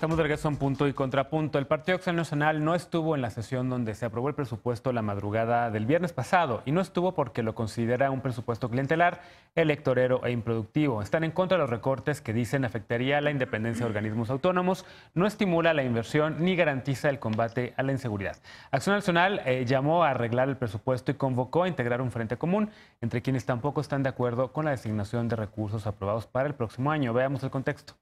Estamos de regreso en Punto y Contrapunto. El Partido Acción Nacional no estuvo en la sesión donde se aprobó el presupuesto la madrugada del viernes pasado y no estuvo porque lo considera un presupuesto clientelar, electorero e improductivo. Están en contra de los recortes que dicen afectaría la independencia de organismos autónomos, no estimula la inversión ni garantiza el combate a la inseguridad. Acción Nacional llamó a arreglar el presupuesto y convocó a integrar un frente común entre quienes tampoco están de acuerdo con la designación de recursos aprobados para el próximo año. Veamos el contexto.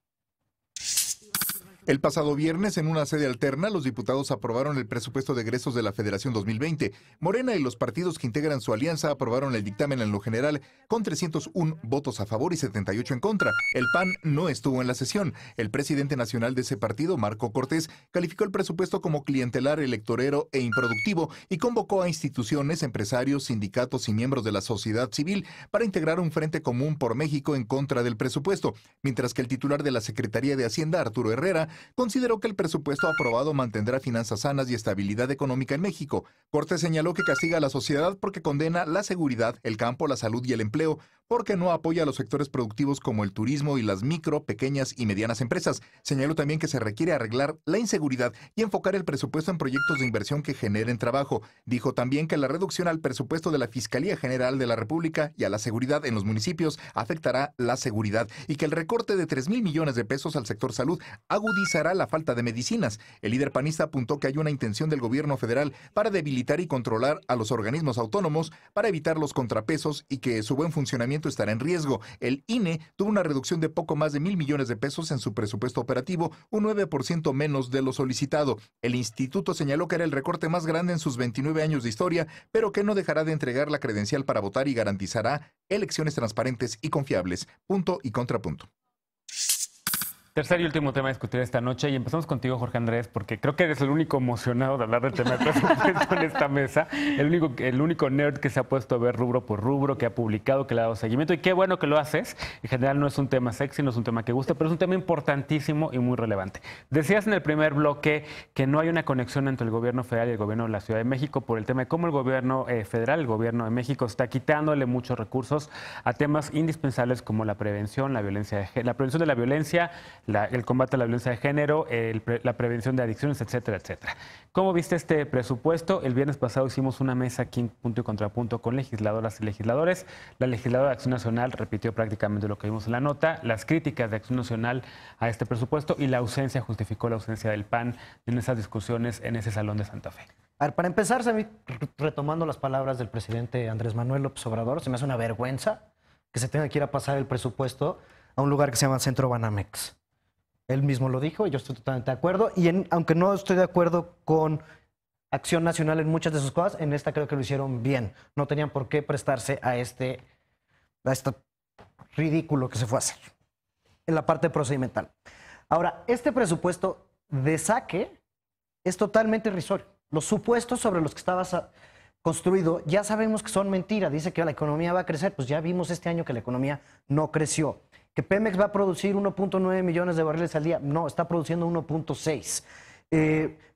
El pasado viernes, en una sede alterna, los diputados aprobaron el presupuesto de egresos de la Federación 2020. Morena y los partidos que integran su alianza aprobaron el dictamen en lo general con 301 votos a favor y 78 en contra. El PAN no estuvo en la sesión. El presidente nacional de ese partido, Marco Cortés, calificó el presupuesto como clientelar, electorero e improductivo y convocó a instituciones, empresarios, sindicatos y miembros de la sociedad civil para integrar un frente común por México en contra del presupuesto, mientras que el titular de la Secretaría de Hacienda, Arturo Herrera, consideró que el presupuesto aprobado mantendrá finanzas sanas y estabilidad económica en México. Cortés señaló que castiga a la sociedad porque condena la seguridad, el campo, la salud y el empleo, porque no apoya a los sectores productivos como el turismo y las micro, pequeñas y medianas empresas. Señaló también que se requiere arreglar la inseguridad y enfocar el presupuesto en proyectos de inversión que generen trabajo. Dijo también que la reducción al presupuesto de la Fiscalía General de la República y a la seguridad en los municipios afectará la seguridad y que el recorte de 3,000 millones de pesos al sector salud agudizará la falta de medicinas. El líder panista apuntó que hay una intención del gobierno federal para debilitar y controlar a los organismos autónomos para evitar los contrapesos y que su buen funcionamiento estará en riesgo. El INE tuvo una reducción de poco más de 1,000 millones de pesos en su presupuesto operativo, un 9% menos de lo solicitado. El instituto señaló que era el recorte más grande en sus 29 años de historia, pero que no dejará de entregar la credencial para votar y garantizará elecciones transparentes y confiables. Punto y contrapunto. Tercer y último tema a discutir esta noche y empezamos contigo, Jorge Andrés, porque creo que eres el único emocionado de hablar del tema de presupuesto en esta mesa, el único nerd que se ha puesto a ver rubro por rubro, que ha publicado, que le ha dado seguimiento y qué bueno que lo haces. En general no es un tema sexy, no es un tema que guste, pero es un tema importantísimo y muy relevante. Decías en el primer bloque que no hay una conexión entre el gobierno federal y el gobierno de la Ciudad de México por el tema de cómo el gobierno federal, el gobierno de México está quitándole muchos recursos a temas indispensables como la prevención, la prevención de la violencia, el combate a la violencia de género, la prevención de adicciones, etcétera, etcétera. ¿Cómo viste este presupuesto? El viernes pasado hicimos una mesa aquí en Punto y Contrapunto con legisladoras y legisladores. La legisladora de Acción Nacional repitió prácticamente lo que vimos en la nota, las críticas de Acción Nacional a este presupuesto y la ausencia, justificó la ausencia del PAN en esas discusiones en ese salón de Santa Fe. A ver, para empezar, retomando las palabras del presidente Andrés Manuel López Obrador, se me hace una vergüenza que se tenga que ir a pasar el presupuesto a un lugar que se llama Centro Banamex. Él mismo lo dijo y yo estoy totalmente de acuerdo. Y aunque no estoy de acuerdo con Acción Nacional en muchas de sus cosas, en esta creo que lo hicieron bien. No tenían por qué prestarse a este ridículo que se fue a hacer en la parte procedimental. Ahora, este presupuesto de saque es totalmente irrisorio. Los supuestos sobre los que estaba construido ya sabemos que son mentiras. Dice que la economía va a crecer. Pues ya vimos este año que la economía no creció. Que Pemex va a producir 1.9 millones de barriles al día. No, está produciendo 1.6.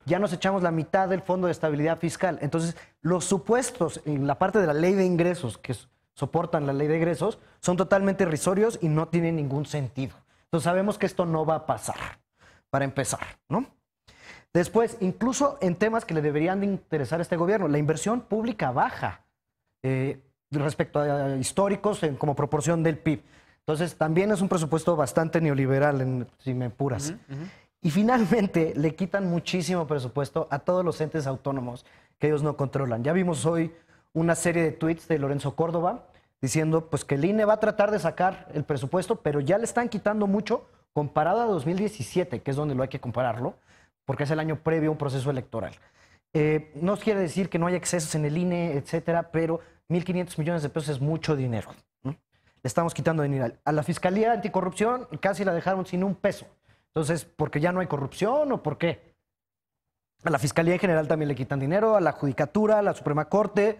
Ya nos echamos la mitad del Fondo de Estabilidad Fiscal. Entonces, los supuestos en la parte de la ley de ingresos que soportan la ley de ingresos son totalmente irrisorios y no tienen ningún sentido. Entonces, sabemos que esto no va a pasar, para empezar, ¿no? Después, incluso en temas que le deberían de interesar a este gobierno, la inversión pública baja respecto a históricos como proporción del PIB. Entonces, también es un presupuesto bastante neoliberal, si me apuras. Y finalmente, le quitan muchísimo presupuesto a todos los entes autónomos que ellos no controlan. Ya vimos hoy una serie de tweets de Lorenzo Córdoba diciendo pues, que el INE va a tratar de sacar el presupuesto, pero ya le están quitando mucho comparado a 2017, que es donde lo hay que compararlo, porque es el año previo a un proceso electoral. No quiere decir que no haya excesos en el INE, etcétera, pero 1.500 millones de pesos es mucho dinero. Le estamos quitando dinero. A la Fiscalía Anticorrupción casi la dejaron sin un peso. Entonces, ¿porque ya no hay corrupción o por qué? A la Fiscalía en general también le quitan dinero, a la Judicatura, a la Suprema Corte,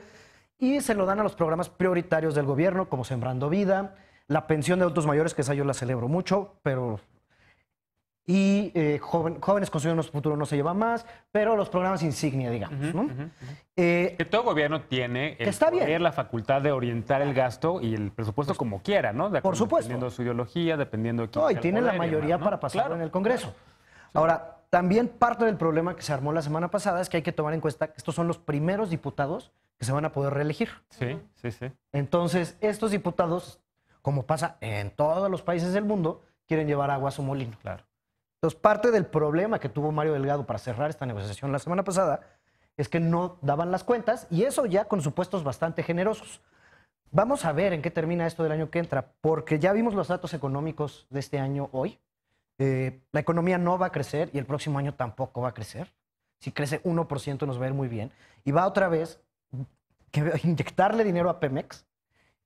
y se lo dan a los programas prioritarios del gobierno, como Sembrando Vida, la pensión de adultos mayores, que esa yo la celebro mucho, pero... Y Jóvenes Construyendo Nuestro Futuro no se lleva más, pero los programas insignia, digamos, ¿no? Que todo gobierno tiene la facultad de orientar el gasto y el presupuesto como quiera, ¿no? Por supuesto. Dependiendo de su ideología, dependiendo de quién No, y sea el tiene la poder y mayoría demás, ¿no? para pasarlo en el Congreso. Ahora, también parte del problema que se armó la semana pasada es que hay que tomar en cuenta que estos son los primeros diputados que se van a poder reelegir. Sí, sí, sí. Entonces, estos diputados, como pasa en todos los países del mundo, quieren llevar agua a su molino. Claro. Entonces, parte del problema que tuvo Mario Delgado para cerrar esta negociación la semana pasada es que no daban las cuentas, y eso ya con supuestos bastante generosos. Vamos a ver en qué termina esto del año que entra, porque ya vimos los datos económicos de este año hoy. La economía no va a crecer y el próximo año tampoco va a crecer. Si crece 1% nos va a ir muy bien. Y va otra vez a inyectarle dinero a Pemex.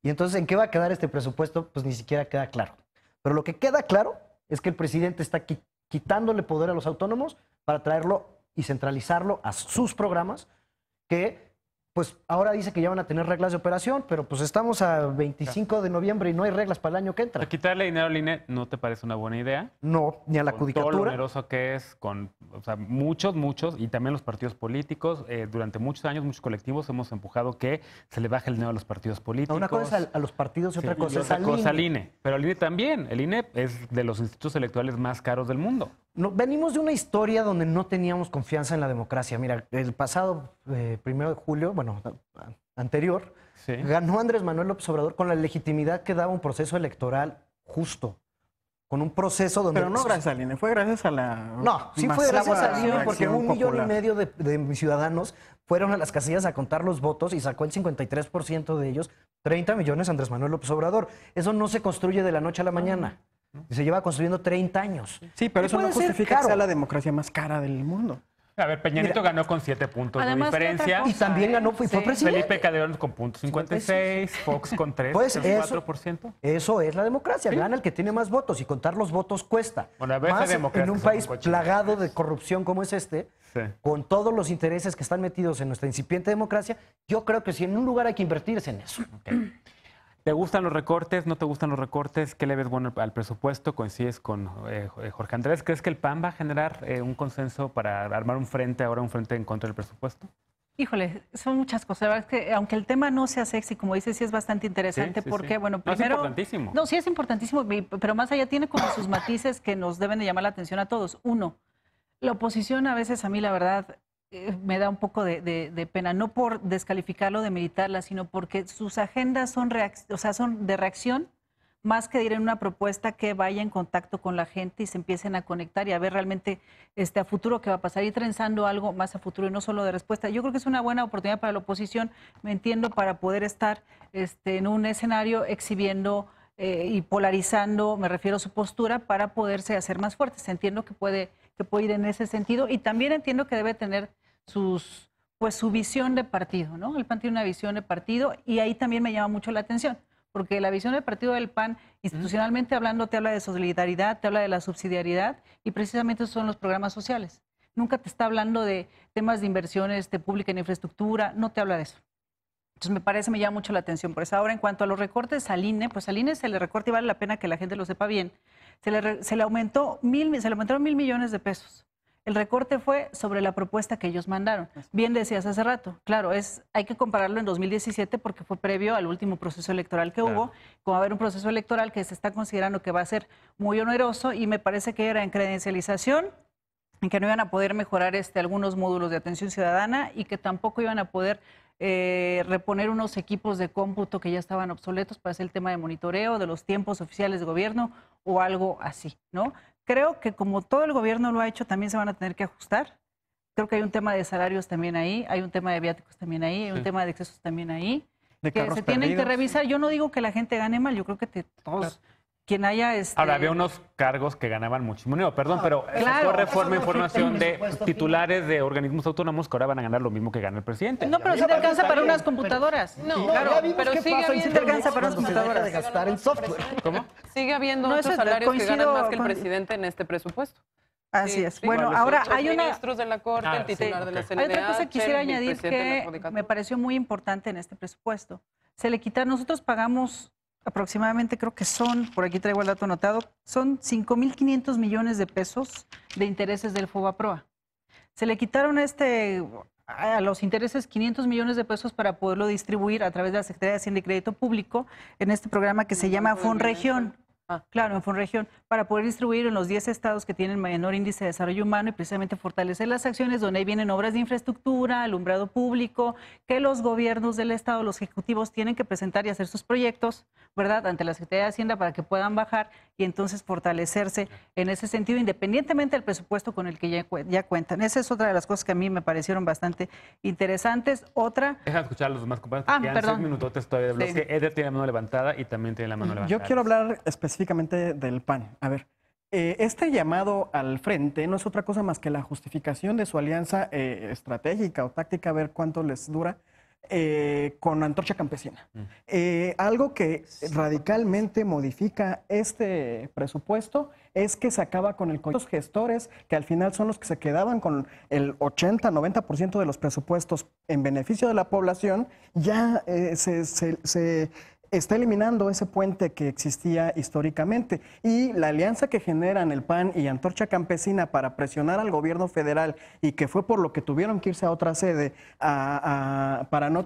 Y entonces, ¿en qué va a quedar este presupuesto? Pues ni siquiera queda claro. Pero lo que queda claro es que el presidente está quitándole poder a los autónomos para traerlo y centralizarlo a sus programas, que pues ahora dice que ya van a tener reglas de operación, pero pues estamos a 25 de noviembre y no hay reglas para el año que entra. Quitarle dinero al INE no te parece una buena idea. No, ni a la Con todo lo judicatura. oneroso que es, con muchos, y también los partidos políticos. Durante muchos años, muchos colectivos hemos empujado que se le baje el dinero a los partidos políticos. Una cosa es a los partidos y otra Sí, cosa es al al INE. INE. Pero el INE también. El INE es de los institutos electorales más caros del mundo. No, venimos de una historia donde no teníamos confianza en la democracia. Mira, el pasado 1 de julio, bueno, anterior, Sí. ganó Andrés Manuel López Obrador con la legitimidad que daba un proceso electoral justo. Con un proceso donde... Pero no gracias al INE, fue gracias a la... No, sí fue gracias masiva al INE porque reacción 1,5 popular. millones de mis ciudadanos fueron a las casillas a contar los votos y sacó el 53% de ellos, 30 millones Andrés Manuel López Obrador. Eso no se construye de la noche a la mañana. Se lleva construyendo 30 años. Sí, pero Y eso no puede ser justifica que caro. sea la democracia más cara del mundo. A ver, Peña Nieto ganó con 7 puntos Además, de ¿qué otra diferencia. cosa? Y también ganó, fue presidente. Felipe Calderón con .56, Fox con 3, Pues eso- 4%. Eso es la democracia, gana el que tiene más votos y contar los votos cuesta. Bueno, a veces Más democracia en un son un país coche. plagado de corrupción como es este, Sí. con todos los intereses que están metidos en nuestra incipiente democracia, yo creo que si en un lugar hay que invertirse en eso. Ok. ¿Te gustan los recortes? ¿No te gustan los recortes? ¿Qué le ves bueno al presupuesto? ¿Coincides con Jorge Andrés? ¿Crees que el PAN va a generar un consenso para armar un frente en contra del presupuesto? Híjole, son muchas cosas. La verdad es que aunque el tema no sea sexy, como dices, sí es bastante interesante Sí, sí, porque, sí. bueno, No, es primero... importantísimo. No, sí es importantísimo, pero más allá tiene como sus matices que nos deben de llamar la atención a todos. Uno, la oposición a veces a mí, la verdad, me da un poco de pena, no por descalificarlo, demeritarla, sino porque sus agendas son de reacción, más que de ir en una propuesta que vaya en contacto con la gente y se empiecen a conectar y a ver realmente a futuro qué va a pasar, ir trenzando algo más a futuro y no solo de respuesta. Yo creo que es una buena oportunidad para la oposición, me entiendo, para poder estar en un escenario exhibiendo y polarizando, me refiero a su postura, para poderse hacer más fuertes. Entiendo que puede ir en ese sentido y también entiendo que debe tener su visión de partido, ¿no? El PAN tiene una visión de partido y ahí también me llama mucho la atención, porque la visión del partido del PAN, institucionalmente hablando, te habla de solidaridad, te habla de la subsidiariedad y precisamente esos son los programas sociales. Nunca te está hablando de temas de inversiones pública en infraestructura, no te habla de eso. Entonces me llama mucho la atención por eso. Ahora, en cuanto a los recortes al INE, pues al INE se le recorta y vale la pena que la gente lo sepa bien. Se le aumentaron 1,000 millones de pesos. El recorte fue sobre la propuesta que ellos mandaron. Bien decías hace rato, claro, hay que compararlo en 2017 porque fue previo al último proceso electoral que hubo. Como va a haber un proceso electoral que se está considerando que va a ser muy oneroso y me parece que era en credencialización, en que no iban a poder mejorar algunos módulos de atención ciudadana y que tampoco iban a poder reponer unos equipos de cómputo que ya estaban obsoletos para hacer el tema de monitoreo de los tiempos oficiales de gobierno o algo así, ¿no? Creo que como todo el gobierno lo ha hecho, también se van a tener que ajustar. Creo que hay un tema de salarios también ahí, hay un tema de viáticos también ahí, hay un tema de excesos también ahí, De que carros se tienen que perdidos. revisar. Yo no digo que la gente gane mal, yo creo que todos, quien haya... Ahora, había unos cargos que ganaban muchísimo dinero, perdón, pero claro. fue reforma Eso no información afecta el de presupuesto titulares de organismos autónomos que ahora van a ganar lo mismo que gana el presidente. No, pero sí te alcanza para unas computadoras. No, claro, ya vimos pero qué sigue pasa habiendo... en te alcanza para unas cuando se deja computadoras. de gastar en software. ¿Cómo? Sigue habiendo No, otros eso salarios que coincido ganan más que el con- presidente en este presupuesto. Así Sí, es. sí. Bueno, ¿Cuáles? ahora Los hay una... ministros de la Corte, el titular de la CNDH, Hay otra cosa que quisiera el añadir presidente de la que Judicatura. me pareció muy importante en este presupuesto. Se le quita, nosotros pagamos aproximadamente, creo que son, por aquí traigo el dato anotado, son 5,500 millones de pesos de intereses del FOBAPROA. Se le quitaron a los intereses 500 millones de pesos para poderlo distribuir a través de la Secretaría de Hacienda y Crédito Público en este programa que se llama FONREGION. Claro, en Fonregión, para poder distribuir en los 10 estados que tienen menor índice de desarrollo humano y precisamente fortalecer las acciones donde ahí vienen obras de infraestructura, alumbrado público, que los gobiernos del estado, los ejecutivos tienen que presentar y hacer sus proyectos, ¿verdad?, ante la Secretaría de Hacienda para que puedan bajar y entonces fortalecerse en ese sentido, independientemente del presupuesto con el que ya cuentan. Esa es otra de las cosas que a mí me parecieron bastante interesantes. Otra... Deja de escuchar a los demás compañeros, porque quedan 6 minutos todavía de bloque. Sí. Eder tiene la mano levantada y también tiene la mano levantada. Yo quiero hablar específicamente del PAN. A ver, este llamado al frente no es otra cosa más que la justificación de su alianza estratégica o táctica, a ver cuánto les dura, con Antorcha Campesina. Algo que radicalmente modifica este presupuesto es que se acaba con los gestores, que al final son los que se quedaban con el 80-90% de los presupuestos en beneficio de la población, ya se está eliminando ese puente que existía históricamente. Y la alianza que generan el PAN y Antorcha Campesina para presionar al gobierno federal, y que fue por lo que tuvieron que irse a otra sede para no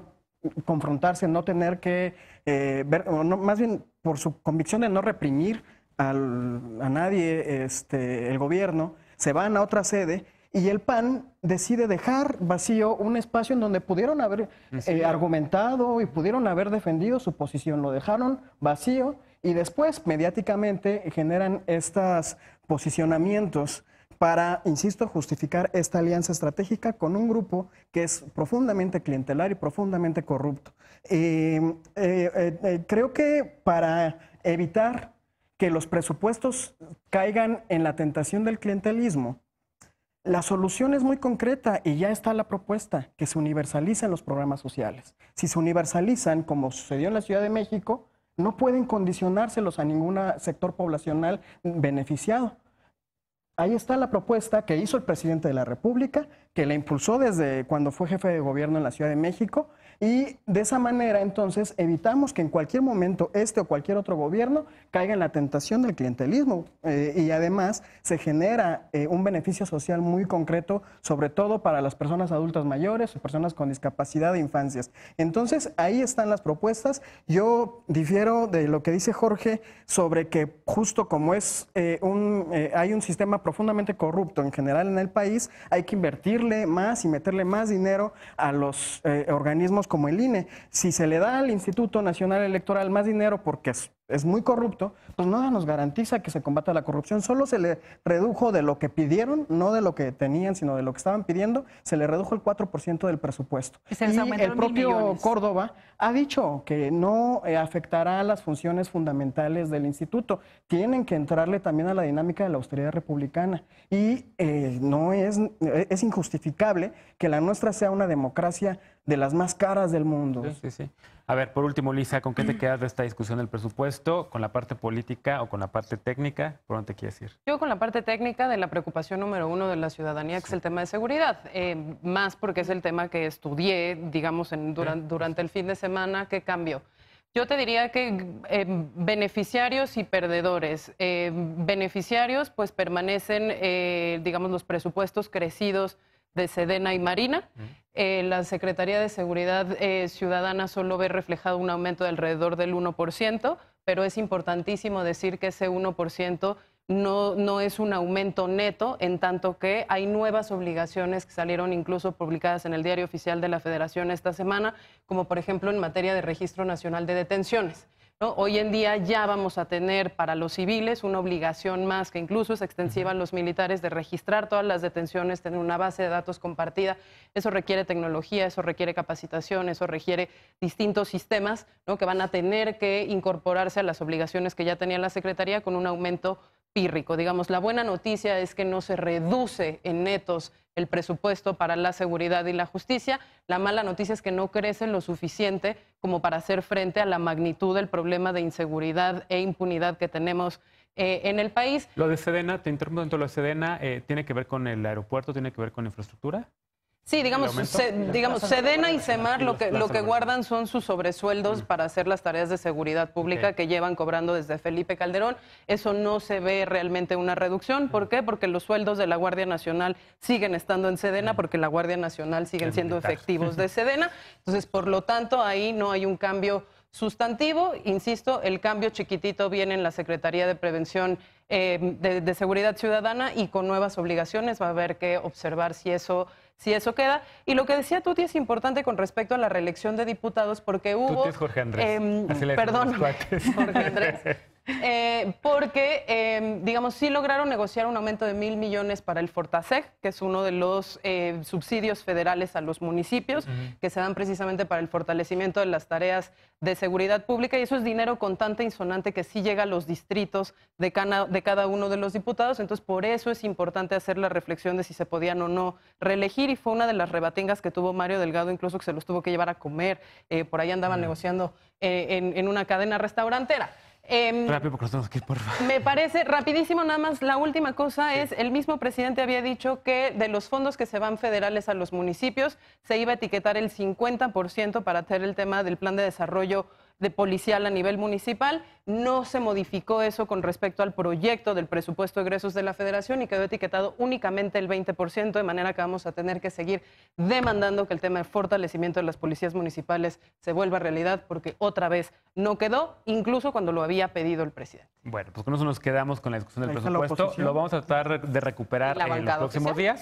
confrontarse, no tener que ver, o no, más bien por su convicción de no reprimir a nadie el gobierno, se van a otra sede. Y el PAN decide dejar vacío un espacio en donde pudieron haber argumentado y pudieron haber defendido su posición. Lo dejaron vacío y después mediáticamente generan estos posicionamientos para, insisto, justificar esta alianza estratégica con un grupo que es profundamente clientelar y profundamente corrupto. Creo que para evitar que los presupuestos caigan en la tentación del clientelismo, la solución es muy concreta y ya está la propuesta, que se universalicen los programas sociales. Si se universalizan, como sucedió en la Ciudad de México, no pueden condicionárselos a ningún sector poblacional beneficiado. Ahí está la propuesta que hizo el presidente de la República, que la impulsó desde cuando fue jefe de gobierno en la Ciudad de México, y de esa manera entonces evitamos que en cualquier momento este o cualquier otro gobierno caiga en la tentación del clientelismo, y además se genera un beneficio social muy concreto, sobre todo para las personas adultas mayores o personas con discapacidad de infancias. Entonces ahí están las propuestas. Yo difiero de lo que dice Jorge sobre que justo como es hay un sistema profundamente corrupto en general en el país, hay que invertirle más y meterle más dinero a los organismos como el INE. Si se le da al Instituto Nacional Electoral más dinero porque es muy corrupto, pues nada nos garantiza que se combata la corrupción. Solo se le redujo de lo que pidieron, no de lo que tenían, sino de lo que estaban pidiendo, se le redujo el 4% del presupuesto. Y el propio Córdoba ha dicho que no afectará a las funciones fundamentales del instituto. Tienen que entrarle también a la dinámica de la austeridad republicana. Y es injustificable que la nuestra sea una democracia de las más caras del mundo. Sí. A ver, por último, Lisa, ¿con qué te quedas de esta discusión del presupuesto? ¿Con la parte política o con la parte técnica? ¿Por dónde te quieres ir? Yo con la parte técnica de la preocupación número uno de la ciudadanía, que es el tema de seguridad. Más porque es el tema que estudié, digamos, durante el fin de semana. ¿Qué cambió? Yo te diría que beneficiarios y perdedores. Beneficiarios, pues permanecen, digamos, los presupuestos crecidos de Sedena y Marina. La Secretaría de Seguridad Ciudadana solo ve reflejado un aumento de alrededor del 1%, pero es importantísimo decir que ese 1% no es un aumento neto, en tanto que hay nuevas obligaciones que salieron incluso publicadas en el Diario Oficial de la Federación esta semana, como por ejemplo en materia de Registro Nacional de Detenciones, ¿no? Hoy en día ya vamos a tener para los civiles una obligación más, que incluso es extensiva a los militares, de registrar todas las detenciones, tener una base de datos compartida. Eso requiere tecnología, eso requiere capacitación, eso requiere distintos sistemas, ¿no?, que van a tener que incorporarse a las obligaciones que ya tenía la Secretaría con un aumento pírrico. Digamos, la buena noticia es que no se reduce en netos el presupuesto para la seguridad y la justicia. La mala noticia es que no crece lo suficiente como para hacer frente a la magnitud del problema de inseguridad e impunidad que tenemos en el país. Lo de Sedena, te interrumpo dentro de lo de Sedena, ¿tiene que ver con el aeropuerto, tiene que ver con infraestructura? Sí, digamos, Sedena y Semar lo que guardan son sus sobresueldos para hacer las tareas de seguridad pública que llevan cobrando desde Felipe Calderón. Eso no se ve realmente una reducción. ¿Por qué? Porque los sueldos de la Guardia Nacional siguen estando en Sedena, porque la Guardia Nacional siguen siendo efectivos de Sedena. Entonces, por lo tanto, ahí no hay un cambio sustantivo, insisto, el cambio chiquitito viene en la Secretaría de Prevención de Seguridad Ciudadana y con nuevas obligaciones va a haber que observar si eso queda. Y lo que decía Tuti es importante con respecto a la reelección de diputados porque hubo... Tuti es Jorge Andrés. Así le Perdón, decimos los cuates. Jorge Andrés. Porque, digamos, sí lograron negociar un aumento de 1,000 millones para el Fortaseg, que es uno de los subsidios federales a los municipios, que se dan precisamente para el fortalecimiento de las tareas de seguridad pública, y eso es dinero contante y sonante que sí llega a los distritos de cada uno de los diputados. Entonces, por eso es importante hacer la reflexión de si se podían o no reelegir, y fue una de las rebatingas que tuvo Mario Delgado, incluso que se los tuvo que llevar a comer, por ahí andaban negociando en una cadena restaurantera. Rápido, porque nos tenemos que ir, por favor. Me parece, rapidísimo, nada más, la última cosa es, el mismo presidente había dicho que de los fondos que se van federales a los municipios, se iba a etiquetar el 50% para hacer el tema del plan de desarrollo de policial a nivel municipal. No se modificó eso con respecto al proyecto del presupuesto de egresos de la Federación y quedó etiquetado únicamente el 20%, de manera que vamos a tener que seguir demandando que el tema de fortalecimiento de las policías municipales se vuelva realidad, porque otra vez no quedó, incluso cuando lo había pedido el presidente. Bueno, pues con eso nos quedamos con la discusión del Ahí está la presupuesto. oposición. Lo vamos a tratar de recuperar La en los bancada próximos oficial. días.